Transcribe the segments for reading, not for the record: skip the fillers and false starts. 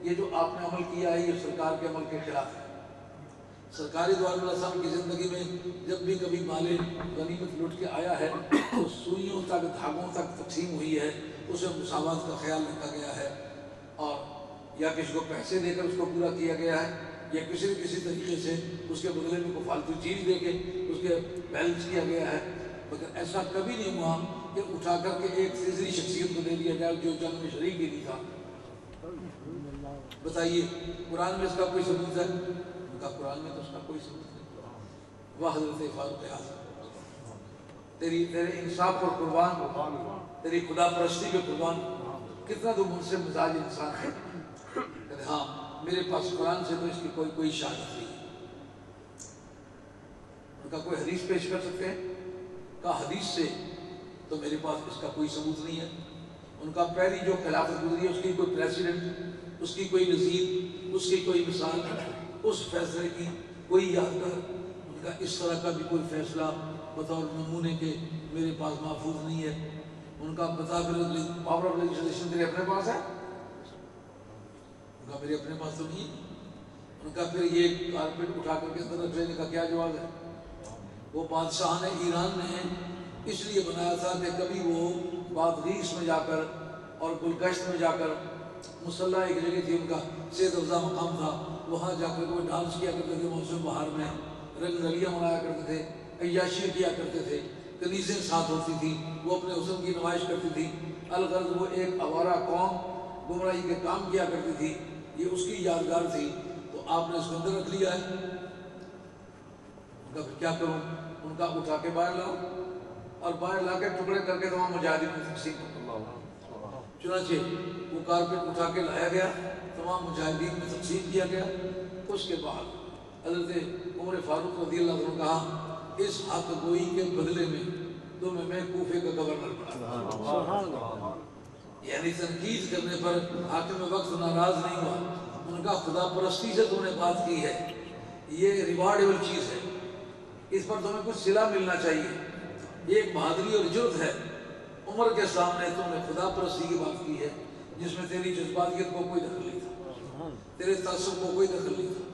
یہ جو آپ نے عمل کیا ہے یہ سرکار کے عمل کے خلاف ہے۔ سرکاری دو علیہ السلام کی زندگی میں جب بھی کبھی مال غنیمت لٹ کے آیا ہے تو سوئیوں تک دھاگوں تک تقسیم ہوئی ہے، اسے مساوات کا خیال رکھا گیا ہے، اور یا کسی کو پیسے دے کر اس کو پورا کیا گیا ہے، یا کسی نہ کسی طریقے سے اس کے بدلے میں کوئی فالتو چیز دے کے اس کے بیلنس کیا گیا ہے، مگر ایسا کبھی نہیں ہوا کہ اٹھا کر کے ایک تیسری شخصیت کو دے دیا جائے جو جنگ میں شریک بھی نہیں تھا۔ بتائیے قرآن میں اس کا کوئی ثبوت ہے؟ ان کا قرآن میں تو اس کا کوئی ثبوت نہیں۔ وہ حضرت فاروق اعظم تیرے انصاف پر قربان، تیری خدا پرستی پہ قربان، کتنا تو منصف مزاج انسان ہے۔ کہتے ہاں میرے پاس قرآن سے تو اس کی کوئی شہادت نہیں ہے۔ ان کا کوئی حدیث پیش کر سکتے ہیں؟ کہا حدیث سے تو میرے پاس اس کا کوئی ثبوت نہیں ہے۔ ان کا پہلی جو خلافت گزری ہے اس کی کوئی پریسیڈنٹ، اس کی کوئی نظیر، اس کی کوئی مثال، اس فیصلے کی کوئی یادگار، ان کا اس طرح کا بھی کوئی فیصلہ بطور نمونے کے میرے پاس محفوظ نہیں ہے۔ ان کا پاور آف لیجسلیشن میرے اپنے پاس ہے، ان کا میرے اپنے پاس تو نہیں ہے۔ ان کا پھر یہ کارپیٹ اٹھا کر کے اندر رکھ لینے کا کیا جواب ہے؟ وہ بادشاہ نے ایران نے اس لیے بنایا تھا کہ کبھی وہ بادغیس میں جا کر اور گلگشت میں جا کر، مسلح ایک جگہ تھی ان کا سید افزا مقام تھا، وہاں جا کر وہ ڈانس کیا کرتے تھے موسم بہار میں، رنگ رلیاں منایا کرتے تھے، عیاشی کیا کرتے تھے، کنیزیں ساتھ ہوتی تھی، وہ اپنے حسن کی نمائش کرتی تھی، الغرض وہ ایک آوارہ قوم گمراہی کے کام کیا کرتی تھی، یہ اس کی یادگار تھی۔ تو آپ نے اس کو اندر رکھ لیا ہے، ان کا پھر کیا کروں؟ ان کا اٹھا کے باہر لاؤ، اور باہر لا کے ٹکڑے کر کے تمام مجاہدین میں تقسیم کرو۔ چنانچہ وہ کارپیٹ اٹھا کے لایا گیا، تمام مجاہدین میں تقسیم کیا گیا۔ اس کے بعد حضرت عمر فاروق رضی اللہ عنہ نے کہا اس حق گوئی کے بدلے میں تمہیں میں کوفے کا گورنر بنا، یعنی تنقید کرنے پر حاکم وقت ناراض نہیں ہوا۔ ان کا خدا پرستی سے تم نے بات کی ہے، یہ ریوارڈیبل چیز ہے، اس پر تمہیں کچھ صلہ ملنا چاہیے، یہ ایک بہادری اور جرت ہے۔ عمر کے سامنے تم نے خدا پرستی کی بات کی ہے جس میں تیری جذباتیت کو کوئی دخل نہیں تھا، تیرے تعصب کو کوئی دخل نہیں تھا،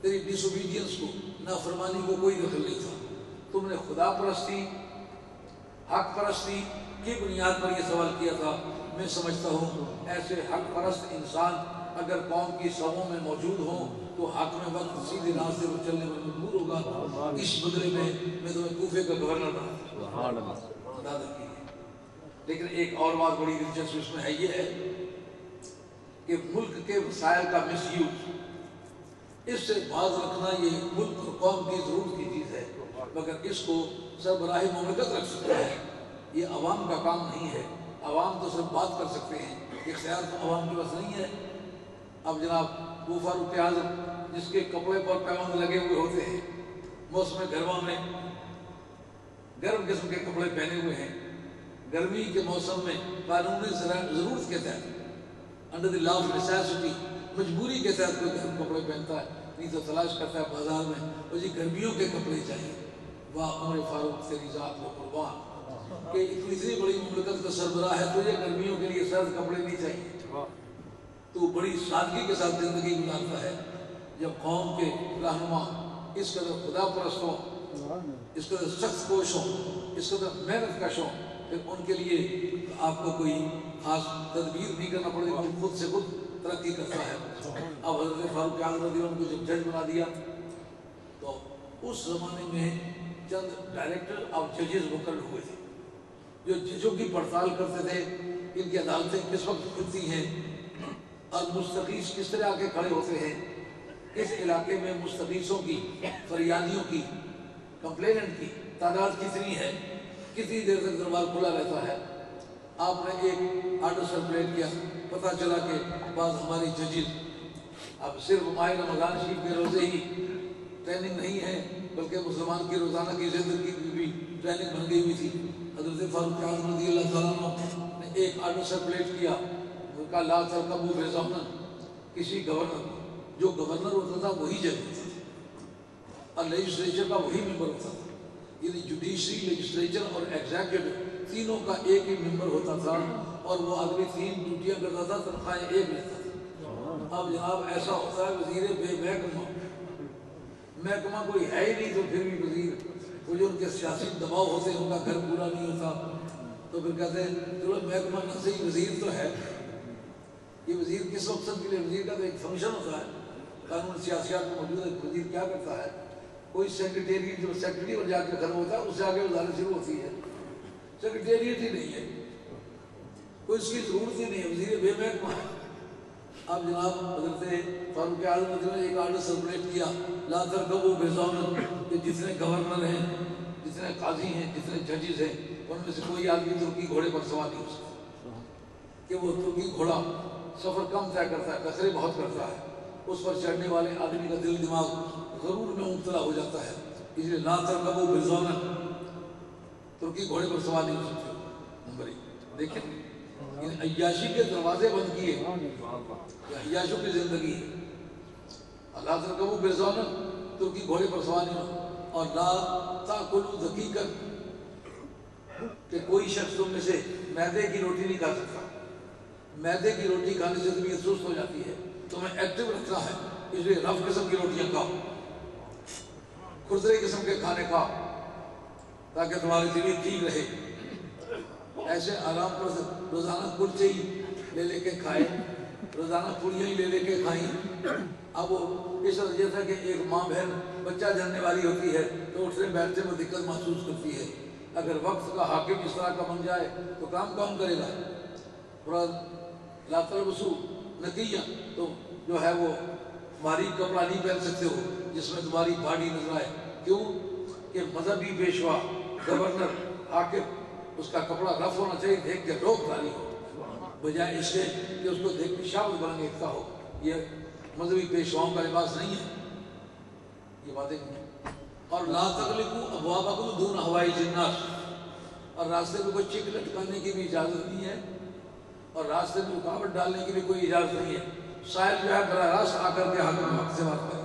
تیری ڈس اوبیڈینس کو، نافرمانی کو کوئی دخل نہیں تھا۔ تم نے خدا پرستی، حق پرستی کی بنیاد پر یہ سوال کیا تھا۔ میں سمجھتا ہوں ایسے حق پرست انسان اگر قوم کی سبوں میں موجود ہوں تو حاکم وقت سیدھے راستے پر چلنے پر مجبور ہوگا۔ اس بدلے میں تمہیں کوفے کا گورنر بنا۔ لیکن ایک اور بات بڑی دلچسپ اس میں ہے، یہ ہے کہ ملک کے وسائل کا مس یوز، اس سے باز رکھنا یہ ملک اور قوم کی ضرورت کی چیز ہے، مگر اس کو سربراہ مملکت رکھ سکتا ہے، یہ عوام کا کام نہیں ہے۔ عوام تو صرف بات کر سکتے ہیں، اختیار تو عوام کے پاس نہیں ہے۔ اب جناب وہ فاروق اعظم جس کے کپڑے پر پیوند لگے ہوئے ہوتے ہیں، موسم گرما میں گرم قسم کے کپڑے پہنے ہوئے ہیں، گرمی کے موسم میں قانون ضرورت کے تحت، under the law of necessity, مجبوری کے تحت کوئی گرم کپڑے پہنتا ہے، نہیں تو تلاش کرتا ہے بازار میں وہ جی گرمیوں کے کپڑے چاہیے۔ واہ عمر فاروق تیری ذات کو قربان کہ اتنی بڑی مملکت کا سربراہ ہے، تجھے گرمیوں کے لیے سرد کپڑے نہیں چاہیے، تو بڑی سادگی کے ساتھ زندگی گزارتا ہے۔ جب قوم کے رہنما اس قدر خدا پرست ہوں، اس قدر سخت کوش ہوں، اس قدر محنت کش ہوں، پھر ان کے لیے آپ کو کوئی خاص تدبیر نہیں کرنا پڑے گا، خود سے خود ترقی کرتا ہے۔ اب حضرت فاروق اعظم رضی اللہ عنہ کو جب جج بنا دیا تو اس زمانے میں چند ڈائریکٹر اور ججز مقرر ہوئے تھے جو ججوں کی پڑتال کرتے تھے، ان کی عدالتیں کس وقت کھلتی ہیں اور مستغیث کس طرح آگے کھڑے ہوتے ہیں، اس علاقے میں مستغیثوں کی، فریادیوں کی، کمپلیننٹ کی تعداد کتنی ہے، کتنی دیر تک دربار کھلا رہتا ہے۔ آپ نے ایک آرڈر سرکولیٹ کیا، پتہ چلا کہ بعض ہماری ججز اب صرف ماہ رمضان شریف کے روزے ہی ٹریننگ نہیں ہے بلکہ مسلمان کی روزانہ کی زندگی کی بھی ٹریننگ بن گئی ہوئی تھی۔ حضرت فاروق اعظم رضی اللہ تعالیٰ عنہ نے ایک آرڈر سرکولیٹ کیا، وہ کہا لا ترکبوا فی ضمن، کسی گورنر کو، جو گورنر ہوتا تھا وہی جج ہوتا تھا اور لیجسلیچر کا وہی ممبر ہوتا تھا، یعنی جوڈیشری، لیجسلیچر اور ایگزیکٹو تینوں کا ایک ہی ممبر ہوتا تھا، اور وہ آدمی 3 ڈیوٹیاں کرتا تھا، تنخواہیں ایک لیتا تھا۔ اب جناب ایسا ہوتا ہے وزیر بے محکمہ، محکمہ کوئی ہے ہی نہیں تو پھر بھی وزیر، وہ جو ان کے سیاسی دباؤ ہوتے ہیں، ان کا گھر پورا نہیں ہوتا تو پھر کہتے ہیں چلو محکمہ نہ صحیح وزیر تو ہے۔ یہ وزیر کس مقصد کے لیے؟ وزیر کا تو ایک فنکشن ہوتا ہے، قانون سیاسیات میں موجود ہے۔ وزیر کیا کرتا ہے؟ کوئی سیکریٹریٹ جو سیکرٹری اور جا کے ختم ہوتا ہے اس سے آگے وزارت شروع ہوتی ہے، سیکریٹریٹ ہی نہیں ہے، کوئی اس کی ضرورت ہی نہیں ہے، وزیر بے محکمہ ہے۔ اب جناب حضرت فاروق اعظم نے ایک آرڈر سرکولیٹ کیا، لا ترکبوا بزون، کہ جتنے گورنر ہیں، جتنے قاضی ہیں، جتنے ججز ہیں، ان میں سے کوئی آدمی ترکی گھوڑے پر سوار نہیں ہو سکتا، کہ وہ ترکی گھوڑا سفر کم طے کرتا ہے، کثرے بہت کرتا ہے، اس پر چڑھنے والے آدمی کا دل دماغ غرور میں مبتلا ہو جاتا ہے، اس لیے لا ترکبوا بزون، ترکی گھوڑے پر سوار نہیں ہو سکتے۔ نمبر ایک دیکھیں ان عیاشی کے دروازے بند کیے، یہ عیاشوں کی زندگی ہے۔ اللہ ترکبوا بزون، ترکی گھوڑے پر سوار نہیں ہو، اور لا تاکلوا دقیقا، کہ کوئی شخص تم میں سے میدے کی روٹی نہیں کھا سکتا، میدے کی روٹی کھانے سے طبیعت سست ہو جاتی ہے، تمہیں ایکٹیو رکھنا ہے، اس لیے رف قسم کی روٹیاں کھاؤ، کھردرے قسم کے کھانے کھاؤ تاکہ تمہاری طبیعت ٹھیک رہے۔ ایسے آرام پر روزانہ کلچے ہی لے لے کے کھائے، روزانہ پوڑیاں ہی لے لے کے کھائیں۔ اب وہ اس وجہ سے کہ ایک ماں بہن بچہ جننے والی ہوتی ہے تو اٹھنے بیٹھنے میں دقت محسوس کرتی ہے، اگر وقت کا حاکم اس طرح کا بن جائے تو کام کون کرے گا؟ لا تلبسوا نقیہ، تو جو ہے وہ باریک کپڑا نہیں پہن سکتے ہو جس میں تمہاری باڈی نظر آئے، کیوں کہ مذہبی پیشوا گورنر حاکم اس کا کپڑا رف ہونا چاہیے، دیکھ کے روک ڈالی ہو، بجائے اس کے کہ اس کو دیکھ کے شابت برانگیزتا ہو۔ یہ مذہبی پیشواؤں کا لباس نہیں ہے، یہ باتیں نہیں۔ اور لا تغلقوا ابوابکم دون حوائج الناس، اور راستے میں کوئی چک لٹکانے کی بھی اجازت نہیں ہے، اور راستے میں رکاوٹ ڈالنے کی بھی کوئی اجازت نہیں ہے۔ سائل جو ہے براہ راست آ کر کے حق سے بات کرے،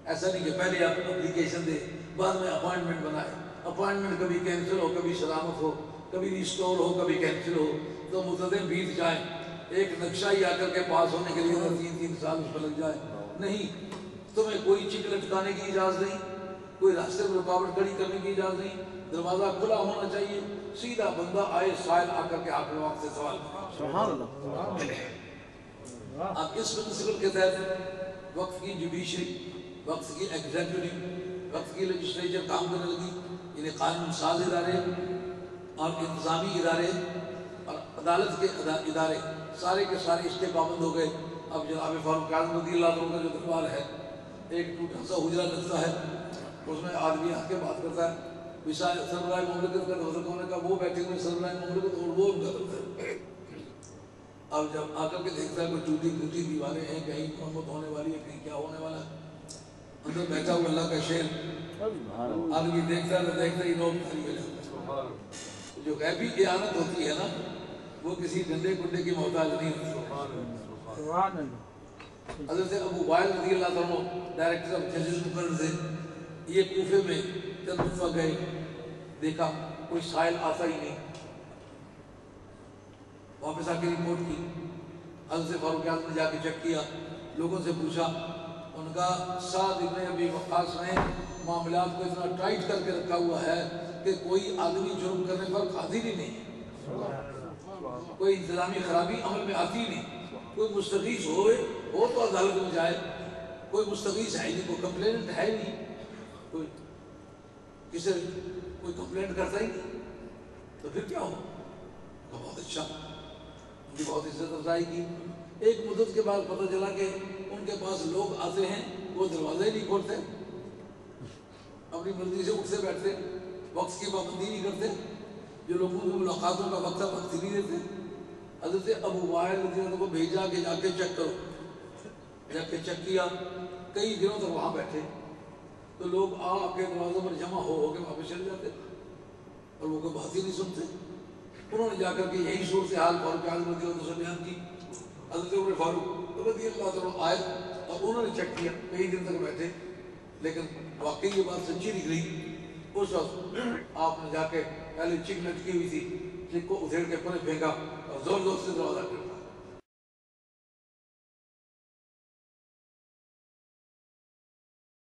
ایسا نہیں کہ پہلے آپ اپلیکیشن دے بعد میں اپوائنٹمنٹ بنائے، اپوائنٹمنٹ کبھی کینسل ہو، کبھی سلامت ہو، کبھی ریسٹور ہو، کبھی کینسل ہو، تو متدین بیت جائیں، ایک نقشہ ہی آ کر کے پاس ہونے کے لیے 3 سال اس پر لگ جائے۔ نہیں، تمہیں کوئی چک لٹکانے کی اجازت نہیں، کوئی راستے میں رکاوٹ کھڑی کرنے کی اجازت نہیں، دروازہ کھلا ہونا چاہیے، سیدھا بندہ آئے سائل آ کر کے آپ نے وقت سے سوال کرے۔ اب اس پرنسپل کے تحت وقت کی جوڈیشری، وقت کی ایگزیکٹیو، وقت کی لیجسلیچر کام کرنے لگی، یعنی قانون ساز ادارے اور انتظامی ادارے اور عدالت کے ادارے سارے کے سارے اس کے پابند ہو گئے۔ اب جناب فاروق اعظم رضی اللہ عنہ کا جو دربار ہے، ایک ٹوٹا سا حجرہ لگتا ہے، اس میں آدمی آ کے بات کرتا ہے، سربراہ مملکت کا دفتر کون کا، وہ بیٹھے ہوئے سربراہ مملکت اور وہ ان کا دفتر ہے۔ اب جب آ کر کے دیکھتا ہے کوئی ٹوٹی پھوٹی دیواریں ہیں، کہیں محمد ہونے والی ہے، کہیں کیا ہونے والا ہے، اندر بیٹھا ہوا اللہ کا شیر آدمی دیکھتا ہے تو دیکھتا ہی روب خالی ہو جاتا ہے۔ جو غیبی اعانت ہوتی ہے نا، وہ کسی ڈنڈے کنڈے کی محتاج نہیں ہوتی۔ حضرت ابو وائل رضی اللہ عنہ ڈائریکٹر آف جسٹس مقرر تھے، یہ کوفے میں چند دفعہ گئے، دیکھا کوئی سائل آتا ہی نہیں، واپس آ کے رپورٹ کی، حضرت فاروق اعظم نے جا کے چیک کیا، لوگوں سے پوچھا، ان کا سعد ابن ابی وقاص نے معاملات کو اتنا ٹائٹ کر کے رکھا ہوا ہے کہ کوئی آدمی جرم کرنے پر قادر ہی نہیں ہے، کوئی انتظامی خرابی عمل میں آتی نہیں، کوئی مستغیث ہو تو عدالت میں جائے، کوئی مستغیث ہے نہیں، کوئی کمپلینٹ ہے نہیں، کوئی کسی کوئی کمپلینٹ کرتا ہی نہیں، تو پھر کیا ہو؟ بہت اچھا، ان کی بہت عزت افزائی کی۔ ایک مدت کے بعد پتہ چلا کہ ان کے پاس لوگ آتے ہیں، وہ دروازے ہی نہیں کھولتے، اپنی مرضی سے اٹھتے بیٹھتے، وقت کی پابندی نہیں کرتے، جو لوگوں کی ملاقاتوں کا وقت وقت نہیں دیتے۔ حضرت ابو وائل رضی اللہ عنہ کو بھیجا کہ جا کے چیک کرو، جا کے چیک کیا، کئی دنوں تک وہاں بیٹھے، تو لوگ آ کے دروازوں پر جمع ہو کے واپس چلے جاتے اور وہ کوئی بات ہی نہیں سنتے۔ انہوں نے جا کر کے یہی صورتحال فاروق اعظم رضی اللہ عنہ سے بیان کی، حضرت عمر فاروق رضی اللہ عنہ آئے اور انہوں نے چیک کیا، کئی دن تک بیٹھے، لیکن واقعی یہ بات سچی نکلی۔ اس وقت آپ نے جا کے پہلے چک لٹکی ہوئی تھی، چک کو ادھیڑ کے پرے پھینکا اور زور زور سے دروازہ کھڑا